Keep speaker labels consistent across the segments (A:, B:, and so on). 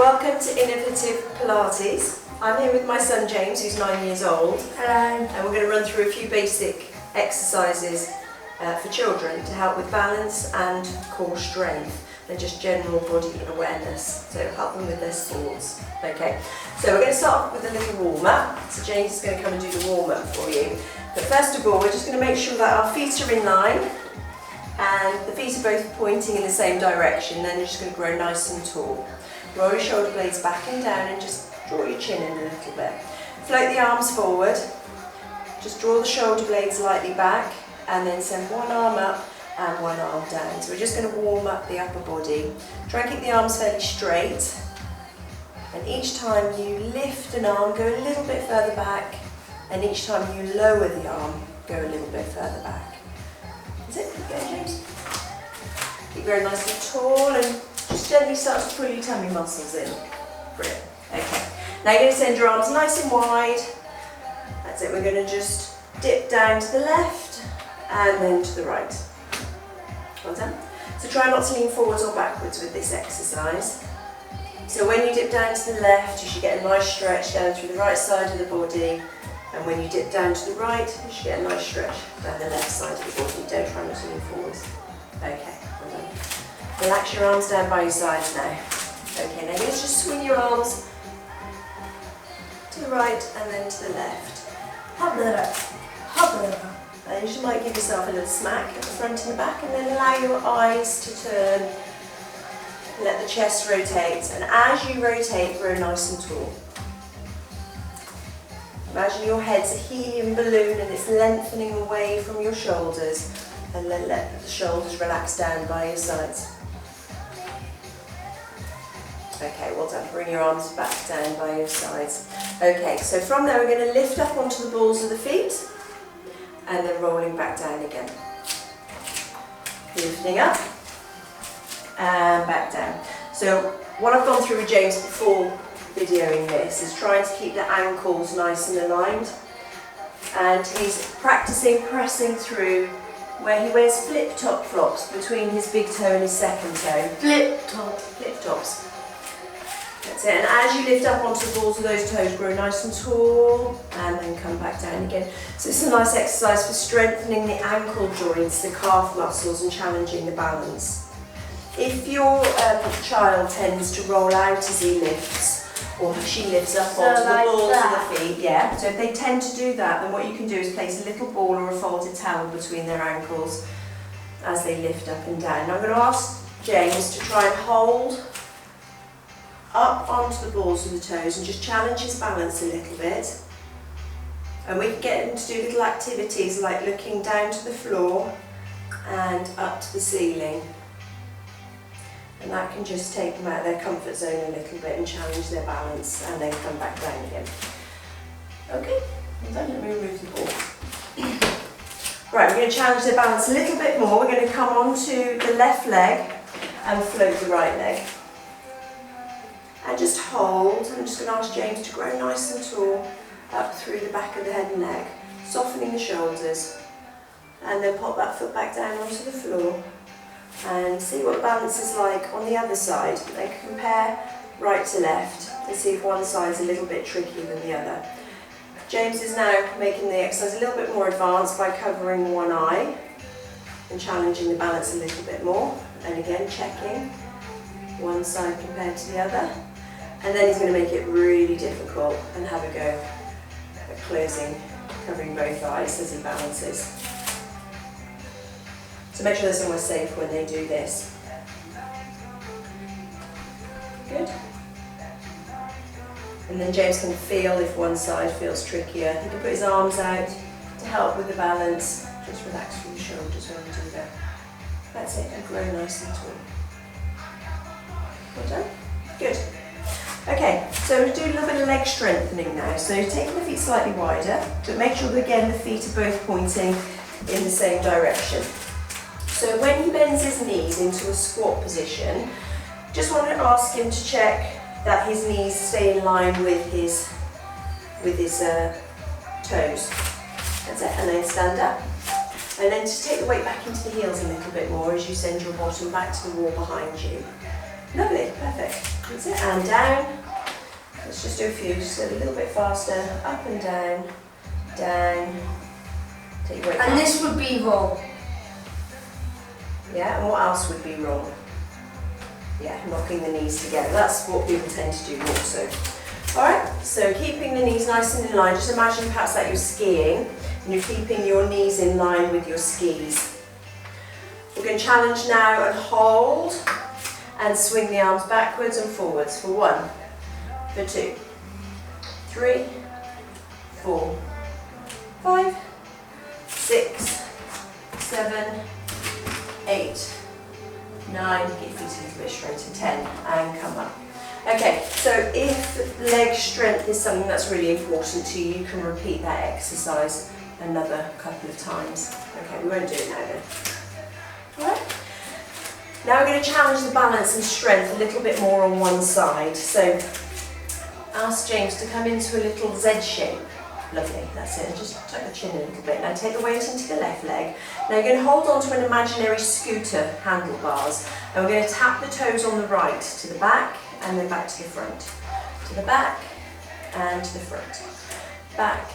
A: Welcome to Innovative Pilates. I'm here with my son James, who's 9 years old.
B: Hello.
A: And we're going to run through a few basic exercises for children to help with balance and core strength and just general body awareness, so help them with their sports. Okay, so we're going to start off with a little warm-up. So James is going to come and do the warm-up for you. But first of all, we're just going to make sure that our feet are in line and the feet are both pointing in the same direction. Then you're just going to grow nice and tall. Roll your shoulder blades back and down and just draw your chin in a little bit. Float the arms forward. Just draw the shoulder blades lightly back and then send one arm up and one arm down. So we're just going to warm up the upper body. Try and keep the arms fairly straight. And each time you lift an arm, go a little bit further back. And each time you lower the arm, go a little bit further back. That's it. Keep going, James. Keep going nice and tall and just gently start to pull your tummy muscles in. Brilliant. Okay. Now you're going to send your arms nice and wide. That's it. We're going to just dip down to the left and then to the right. Well done. So try not to lean forwards or backwards with this exercise. So when you dip down to the left, you should get a nice stretch down through the right side of the body. And when you dip down to the right, you should get a nice stretch down the left side of the body. Don't try not to lean forwards. Okay, well done. Relax your arms down by your sides now. Okay, now let's just swing your arms to the right and then to the left.
B: Hop over. Hop over.
A: And you just might give yourself a little smack at the front and the back, and then allow your eyes to turn. Let the chest rotate, and as you rotate, grow nice and tall. Imagine your head's a helium balloon and it's lengthening away from your shoulders, and then let the shoulders relax down by your sides. Okay, well done. Bring your arms back down by your sides. Okay, so from there we're going to lift up onto the balls of the feet and then rolling back down again. Lifting up and back down. So what I've gone through with James before videoing this is trying to keep the ankles nice and aligned. And he's practicing pressing through where he wears flip-top flops between his big toe and his second toe. Flip-tops. That's it, and as you lift up onto the balls of those toes, grow nice and tall, and then come back down again. So this is a nice exercise for strengthening the ankle joints, the calf muscles, and challenging the balance. If your child tends to roll out as he lifts, or she lifts up onto the balls of the feet, yeah, so if they tend to do that, then what you can do is place a little ball or a folded towel between their ankles as they lift up and down. Now I'm going to ask James to try and hold up onto the balls of the toes and just challenge his balance a little bit. And we can get him to do little activities like looking down to the floor and up to the ceiling. And that can just take them out of their comfort zone a little bit and challenge their balance, and then come back down again. Okay, well done. Let me remove the ball. Right, we're going to challenge their balance a little bit more. We're going to come onto the left leg and float the right leg. And just hold. I'm just going to ask James to grow nice and tall up through the back of the head and neck, softening the shoulders, and then pop that foot back down onto the floor and see what balance is like on the other side. Then compare right to left and see if one side is a little bit trickier than the other. James is now making the exercise a little bit more advanced by covering one eye and challenging the balance a little bit more, and again checking one side compared to the other. And then he's going to make it really difficult and have a go at closing, covering both eyes as he balances. So make sure they're somewhere safe when they do this. Good. And then James can feel if one side feels trickier. He can put his arms out to help with the balance. Just relax through the shoulders when you do that. That's it, and grow nice and tall. Well done. Good. Okay, so we'll do a little bit of leg strengthening now. So taking the feet slightly wider, but make sure that again the feet are both pointing in the same direction. So when he bends his knees into a squat position, just want to ask him to check that his knees stay in line with his toes. That's it, and then stand up. And then just take the weight back into the heels a little bit more as you send your bottom back to the wall behind you. Lovely, perfect. That's it, and down. Let's just do a few, just a little bit faster. Up and down, down. Take your weight
B: And
A: down.
B: this would be wrong.
A: Yeah, and what else would be wrong? Yeah, knocking the knees together. That's what people tend to do also. Alright, so keeping the knees nice and in line. Just imagine perhaps that you're skiing and you're keeping your knees in line with your skis. We're going to challenge now and hold and swing the arms backwards and forwards for 1, for 2, 3, 4, 5, 6, 7, 8, 9, get your feet a little bit straighter, 10, and come up. Okay, so if leg strength is something that's really important to you, you can repeat that exercise another couple of times. Okay, we won't do it now then. Alright? Now we're going to challenge the balance and strength a little bit more on one side. So ask James to come into a little Z shape. Lovely, that's it. Just tuck the chin a little bit. Now take the weight into the left leg. Now you're going to hold on to an imaginary scooter handlebars, and we're going to tap the toes on the right to the back and then back to the front. To the back and to the front. Back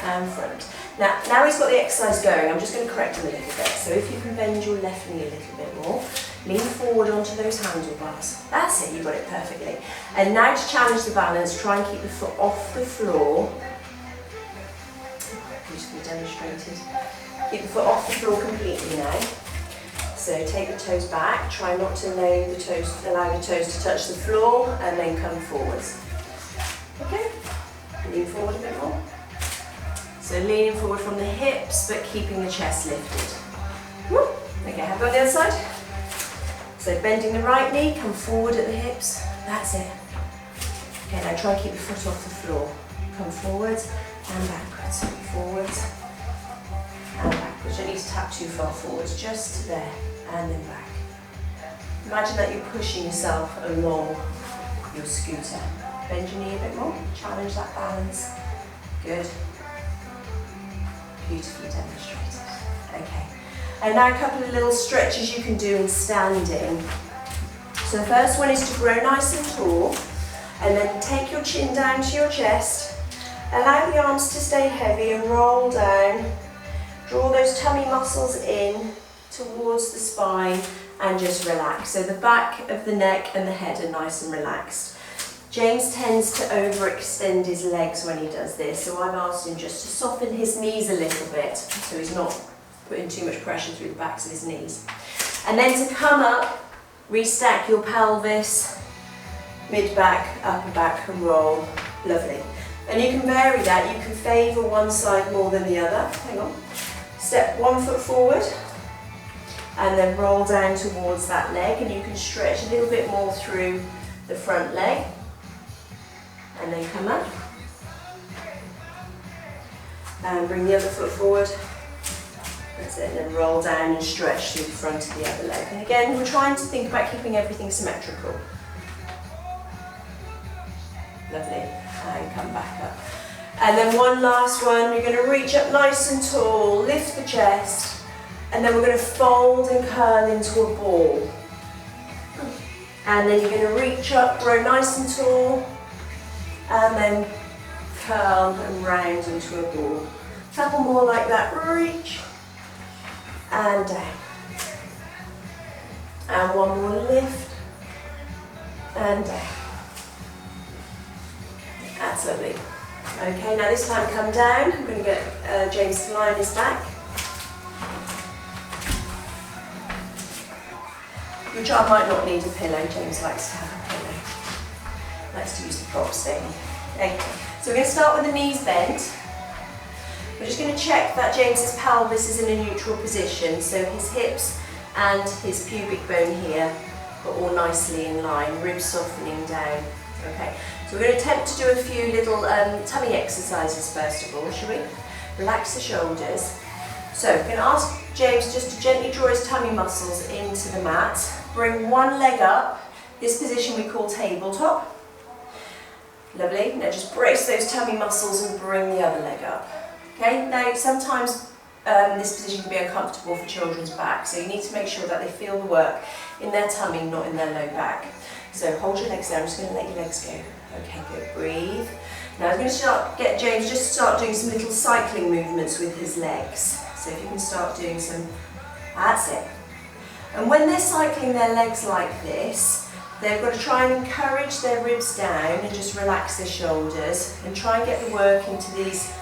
A: and front. Now he's got the exercise going, I'm just going to correct him a little bit. So if you can bend your left knee a little bit more, lean forward onto those handlebars. That's it, you got it perfectly. And now to challenge the balance, try and keep the foot off the floor. Beautifully demonstrated. Keep the foot off the floor completely now. So take the toes back, try not to allow the toes to touch the floor, and then come forwards. Okay? Lean forward a bit more. So leaning forward from the hips, but keeping the chest lifted. Woo. Okay, have a go on the other side. So bending the right knee, come forward at the hips. That's it. Okay, now try and keep the foot off the floor. Come forwards and backwards. Forwards and backwards. You don't need to tap too far forwards, just to there and then back. Imagine that you're pushing yourself along your scooter. Bend your knee a bit more, challenge that balance. Good. Beautifully demonstrated. Okay. And now a couple of little stretches you can do in standing. So the first one is to grow nice and tall, and then take your chin down to your chest. Allow the arms to stay heavy and roll down. Draw those tummy muscles in towards the spine and just relax. So the back of the neck and the head are nice and relaxed. James tends to overextend his legs when he does this, so I've asked him just to soften his knees a little bit so he's not putting too much pressure through the backs of his knees. And then to come up, restack your pelvis, mid-back, upper back, and roll. Lovely. And you can vary that. You can favour one side more than the other. Hang on. Step 1 foot forward and then roll down towards that leg, and you can stretch a little bit more through the front leg and then come up and bring the other foot forward. That's it, and then roll down and stretch through the front of the other leg. And again, we're trying to think about keeping everything symmetrical. Lovely. And come back up. And then one last one, you're going to reach up nice and tall, lift the chest, and then we're going to fold and curl into a ball. And then you're going to reach up, grow nice and tall, and then curl and round into a ball. A couple more like that, reach, and down. And one more lift, and down. That's lovely. Okay, now this time come down. I'm going to get James to lie on his back. Your child might not need a pillow. James likes to have a pillow. Likes to use the props, don't he? Okay, so we're going to start with the knees bent. We're just going to check that James's pelvis is in a neutral position, so his hips and his pubic bone here are all nicely in line, ribs softening down. Okay, so we're going to attempt to do a few little tummy exercises first of all, shall we? Relax the shoulders. So we're going to ask James just to gently draw his tummy muscles into the mat. Bring one leg up. This position we call tabletop. Lovely. Now just brace those tummy muscles and bring the other leg up. Okay, now sometimes this position can be uncomfortable for children's back, so you need to make sure that they feel the work in their tummy, not in their low back. So hold your legs there, I'm just going to let your legs go. Okay, good, breathe. Now I'm going to get James just start doing some little cycling movements with his legs. So if you can start doing some, that's it. And when they're cycling their legs like this, they've got to try and encourage their ribs down and just relax their shoulders and try and get the work into these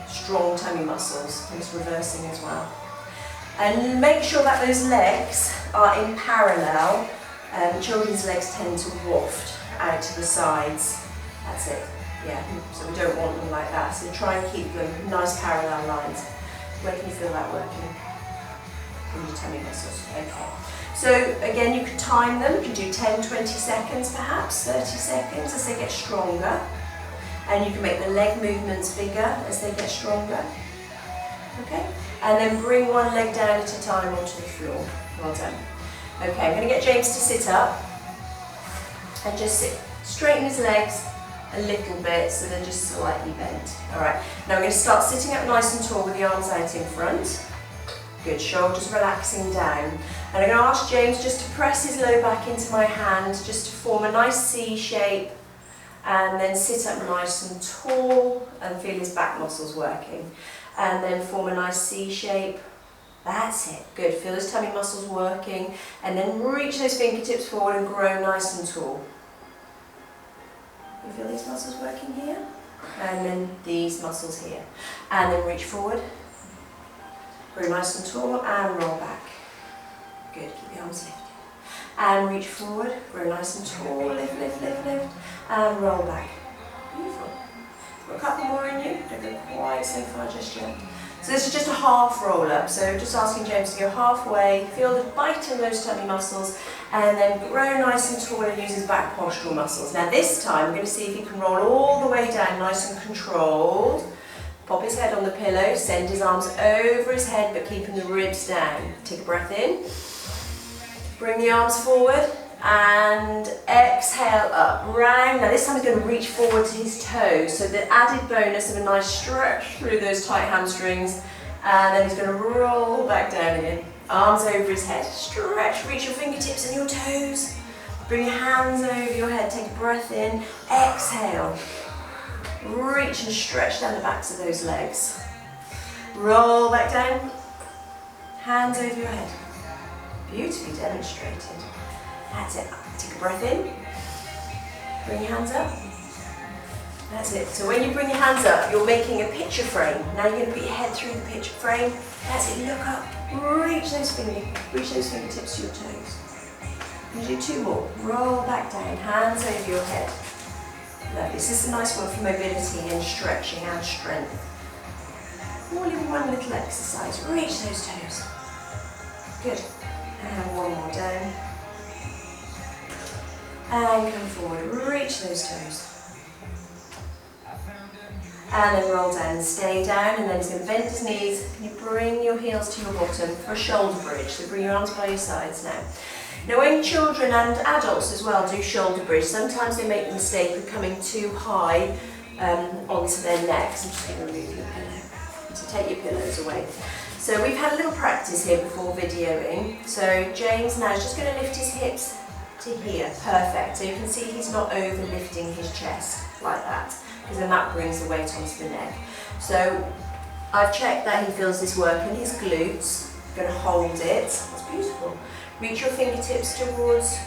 A: strong tummy muscles. And it's reversing as well. And make sure that those legs are in parallel. Children's legs tend to waft out to the sides. That's it. Yeah, so we don't want them like that. So try and keep them nice parallel lines. Where can you feel that working? In your tummy muscles. Okay. So again, you could time them. You can do 10, 20 seconds perhaps, 30 seconds as they get stronger. And you can make the leg movements bigger as they get stronger. Okay? And then bring one leg down at a time onto the floor. Well done. Okay, I'm going to get James to sit up. And just sit, straighten his legs a little bit so they're just slightly bent. Alright, now we're going to start sitting up nice and tall with the arms out in front. Good, shoulders relaxing down. And I'm going to ask James just to press his low back into my hand, just to form a nice C shape, and then sit up nice and tall and feel his back muscles working. And then form a nice C shape. That's it, good, feel his tummy muscles working, and then reach those fingertips forward and grow nice and tall. You feel these muscles working here? And then these muscles here. And then reach forward. Grow nice and tall and roll back. Good, keep the arms lifted. And reach forward, grow nice and tall, lift, lift, lift, lift. And roll back. Beautiful. Got a couple more in you, don't go quite so far just yet. So this is just a half roll up, so just asking James to go halfway, feel the bite in those tummy muscles, and then grow nice and tall and use his back postural muscles. Now this time we're going to see if he can roll all the way down nice and controlled. Pop his head on the pillow, send his arms over his head but keeping the ribs down. Take a breath in, bring the arms forward and exhale up, round. Now this time he's going to reach forward to his toes, so the added bonus of a nice stretch through those tight hamstrings, and then he's going to roll back down again. Arms over his head, stretch, reach your fingertips and your toes, bring your hands over your head, take a breath in, exhale, reach and stretch down the backs of those legs, roll back down, hands over your head, beautifully demonstrated. That's it. Take a breath in. Bring your hands up. That's it. So when you bring your hands up, you're making a picture frame. Now you're going to put your head through the picture frame. That's it. Look up. Reach those fingertips to your toes. And do two more. Roll back down. Hands over your head. Lovely. This is a nice one for mobility and stretching and strength. All in one little exercise. Reach those toes. Good. And one more down. And come forward, reach those toes. And then roll down and stay down, and then he's going to bend his knees. You bring your heels to your bottom for a shoulder bridge, so bring your arms by your sides now. Now when children and adults as well do shoulder bridge, sometimes they make the mistake of coming too high onto their necks. I'm just going to remove your pillow, so take your pillows away. So we've had a little practice here before videoing. So James now is just going to lift his hips to here, perfect. So you can see he's not over lifting his chest like that, because then that brings the weight onto the neck. So I've checked that he feels this work in his glutes. Going to hold it. That's beautiful. Reach your fingertips towards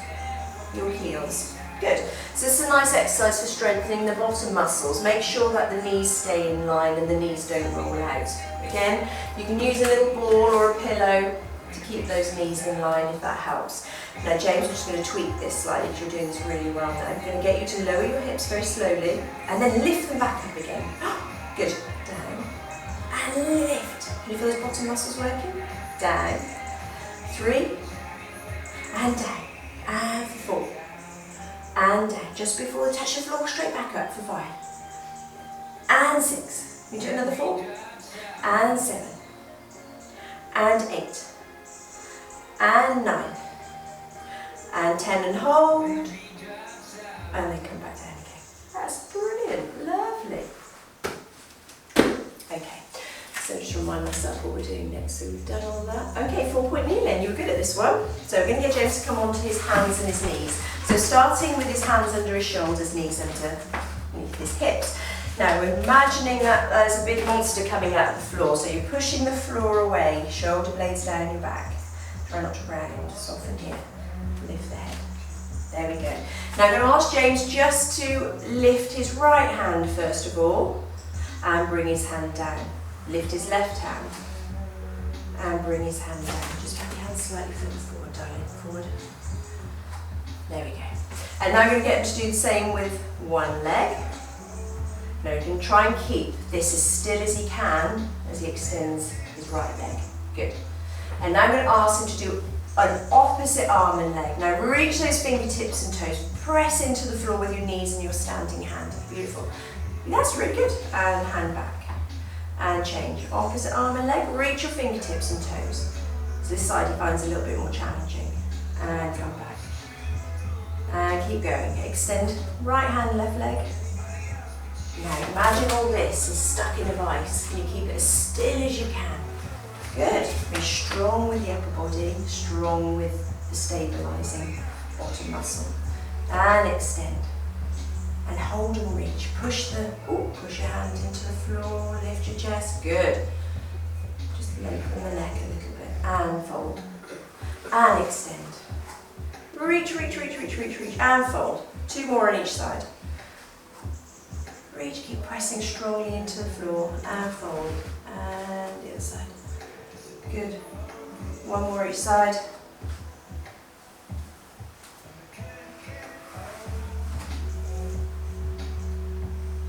A: your heels. Good. So this is a nice exercise for strengthening the bottom muscles. Make sure that the knees stay in line and the knees don't roll out. Again, you can use a little ball or a pillow to keep those knees in line if that helps. Now James, I'm just going to tweak this slightly because you're doing this really well now. I'm going to get you to lower your hips very slowly and then lift them back up again. Good. Down. And lift. Can you feel those bottom muscles working? Down. 3. And down. And 4. And down. Just before the touch the floor, straight back up for 5. And 6. We do another 4. And 7. And 8. And 9. And 10 and hold. And then come back down again. That's brilliant. Lovely. Okay. So just remind myself what we're doing next. So we've done all that. Okay, 4-point kneeling. You were good at this one. So we're going to get James to come onto his hands and his knees. So starting with his hands under his shoulders, knees underneath his hips. Now we're imagining that there's a big monster coming out of the floor. So you're pushing the floor away, shoulder blades down your back. Try not to round, soften here. Lift the head. There we go. Now I'm going to ask James just to lift his right hand first of all and bring his hand down. Lift his left hand and bring his hand down. Just have your hand slightly further forward, darling. Forward. There we go. And now I'm going to get him to do the same with one leg. Now you can try and keep this as still as he can as he extends his right leg. Good. And now I'm going to ask him to do an opposite arm and leg. Now reach those fingertips and toes. Press into the floor with your knees and your standing hand. Beautiful. That's really good. And hand back. And change. Opposite arm and leg. Reach your fingertips and toes. So this side he finds a little bit more challenging. And come back. And keep going. Extend right hand, left leg. Now imagine all this is stuck in a vice. Can you keep it as still as you can? Good. Be strong with the upper body, strong with the stabilising bottom muscle. And extend. And hold and reach. Push your hand into the floor, lift your chest. Good. Just lengthen the neck a little bit. And fold. And extend. Reach, reach, reach, reach, reach, reach. And fold. 2 more on each side. Reach, keep pressing strongly into the floor. And fold. And the other side. Good. 1 more each side.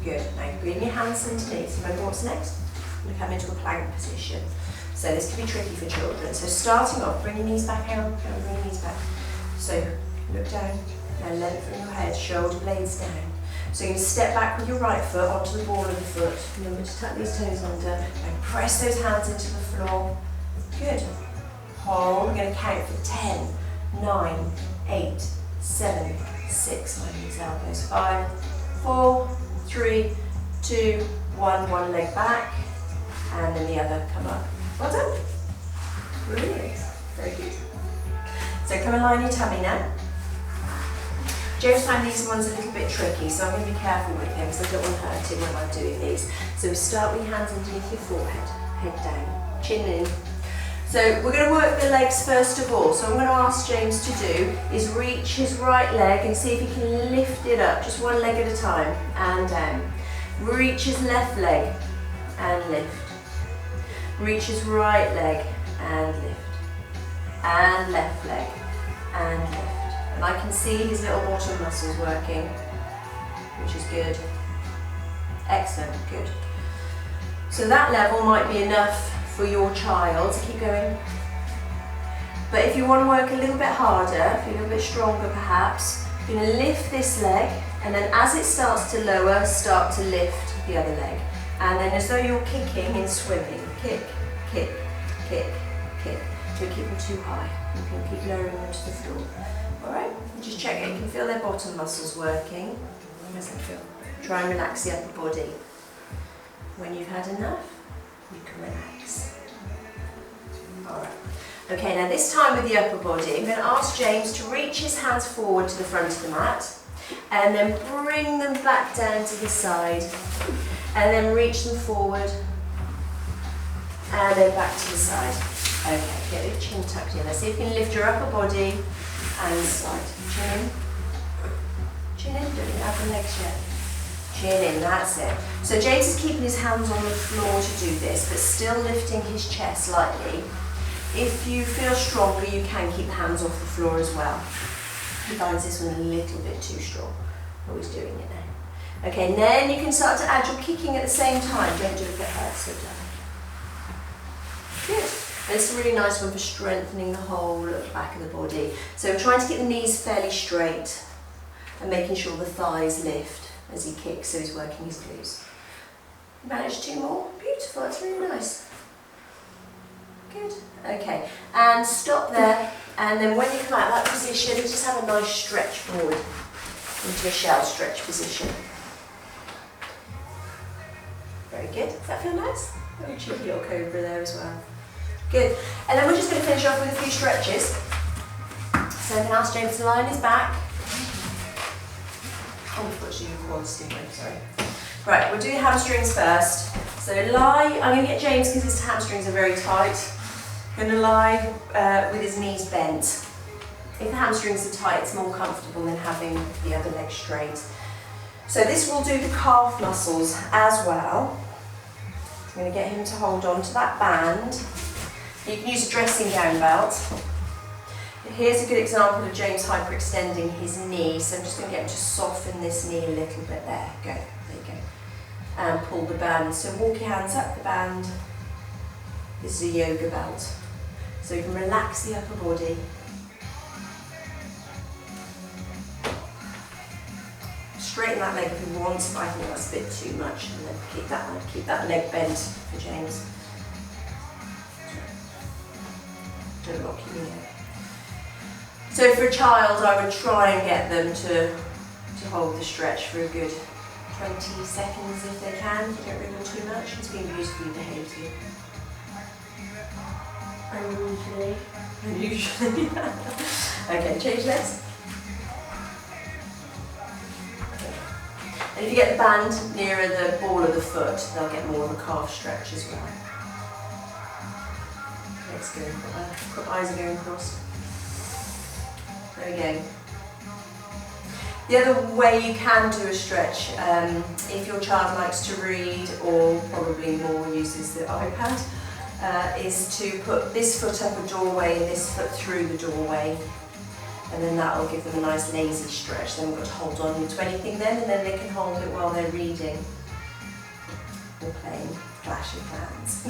A: Good. Now you bring your hands underneath. Remember what's next? We're going to come into a plank position. So this can be tricky for children. So starting off, bring your knees back out. Bring your knees back. So look down. Now lengthen your head. Shoulder blades down. So you're going to step back with your right foot onto the ball of the foot. Remember to tuck these toes under. And press those hands into the floor. Good. Hold. We're going to count for 10, 9, 8, 7, 6. Mind these elbows. 5, 4, 3, 2, 1. One leg back. And then the other come up. Well done. Brilliant. Very good. So come and lie on your tummy now. James found these ones a little bit tricky, so I'm going to be careful with him because I don't want to hurt him when I'm doing these. So we start with your hands underneath your forehead, head down, chin in. So we're going to work the legs first of all. So I'm going to ask James to do is reach his right leg and see if he can lift it up, just one leg at a time, and down. Reach his left leg and lift. Reach his right leg and lift. And left leg and lift. And I can see his little bottom muscles working, which is good. Excellent, good. So that level might be enough for your child to keep going. But if you want to work a little bit harder, if you're a little bit stronger perhaps, you're going to lift this leg, and then as it starts to lower, start to lift the other leg. And then as though you're kicking in swimming, kick, kick, kick, kick. Don't keep them too high. You can keep lowering them to the floor. Alright, just check it. You can feel their bottom muscles working. How does that feel? Try and relax the upper body. When you've had enough, you can relax. Alright. Okay, now this time with the upper body, I'm going to ask James to reach his hands forward to the front of the mat and then bring them back down to the side and then reach them forward and then back to the side. Okay, get your chin tucked in. Let's see if you can lift your upper body and side. Chin in. Chin in, don't have the legs yet. Chin in, that's it. So James is keeping his hands on the floor to do this, but still lifting his chest lightly. If you feel stronger, you can keep the hands off the floor as well. He finds this one a little bit too strong. Oh, he's doing it now. Okay, and then you can start to add your kicking at the same time. Don't do it if it hurts, so don't. Good. And it's a really nice one for strengthening the whole of the back of the body. So trying to keep the knees fairly straight and making sure the thighs lift as he kicks, so he's working his glutes. Manage 2 more. Beautiful, that's really nice. Good. Okay, and stop there. And then when you come out of that position, just have a nice stretch forward into a shell stretch position. Very good. Does that feel nice? Very cheeky little cobra there as well. Good. And then we're just going to finish off with a few stretches. So I'm going to ask James to lie on his back. Oh, I forgot to do your quads, didn't I? Sorry. Right, we'll do your hamstrings first. So lie, I'm going to get James because his hamstrings are very tight. Going to lie with his knees bent. If the hamstrings are tight, it's more comfortable than having the other leg straight. So this will do the calf muscles as well. I'm going to get him to hold on to that band. You can use a dressing gown belt. Here's a good example of James hyperextending his knee. So I'm just going to get him to soften this knee a little bit. There, go. There you go. And pull the band. So walk your hands up the band. This is a yoga belt. So you can relax the upper body. Straighten that leg if you want. I think that's a bit too much. And then keep that leg bent for James. Don't lock your knee out. So for a child, I would try and get them to hold the stretch for a good 20 seconds if they can. You don't wriggle too much. It's been beautifully behaved here. Unusually. Okay, change legs. And if you get the band nearer the ball of the foot, they'll get more of a calf stretch as well. Legs going, eyes are going crossed. There we go. The other way you can do a stretch, if your child likes to read or probably more uses the iPad, is to put this foot up a doorway and this foot through the doorway. And then that will give them a nice lazy stretch. They haven't got to hold on to anything then, and then they can hold it while they're reading or playing Clash of Clans.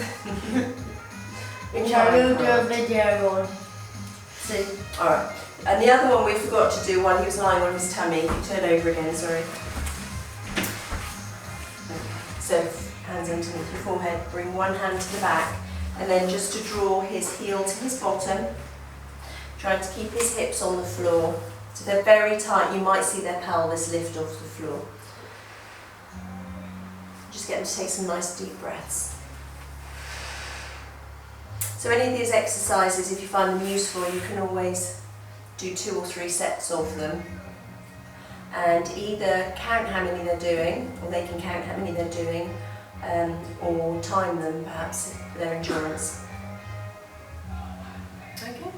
B: Which I will do a video on soon.
A: Alright, and the other one we forgot to do while he was lying on his tummy. If you turn over again, sorry. Okay. So, hands underneath your forehead, bring one hand to the back, and then just to draw his heel to his bottom. Trying to keep his hips on the floor. So they're very tight, you might see their pelvis lift off the floor. Just get them to take some nice deep breaths. So any of these exercises, if you find them useful, you can always do 2 or 3 sets of them. And either count how many they're doing, or they can count how many they're doing, or time them perhaps for their endurance. Okay.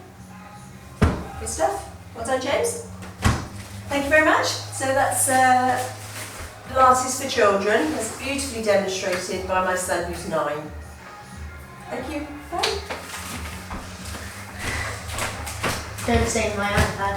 A: Good stuff. Well done, James. Thank you very much. So that's Pilates for children. That's beautifully demonstrated by my son who's 9. Thank you. Bye.
B: Don't say my iPad.